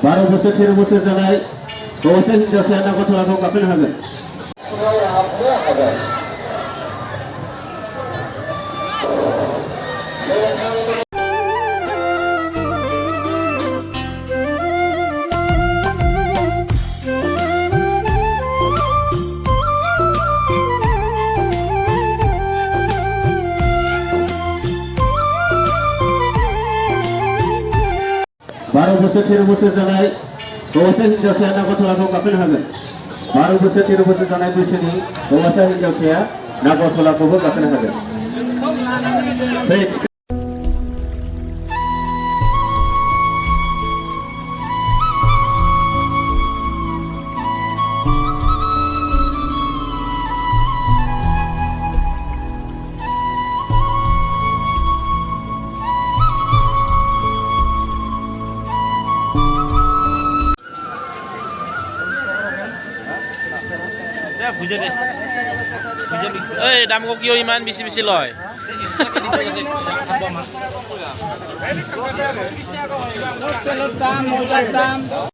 12 बोसोर 13 बोसोर जानाय हौवासा हिनजावसाया नागरथलाखौ गाखोनो हागोन। 12 बोसोर 13 बोसोर जानाय हौवासा हिनजावसाया नागरथलाखौ गाखोनो हागोन। 12 बोसोर 13 बोसोर जानाय बैसोनि हौवासा हिनजावसाया नागरथलाखौबो गाखोनो हागोन। বুঝে দে এই দাম কিয় ইমান বেছি বেছি লয় দাম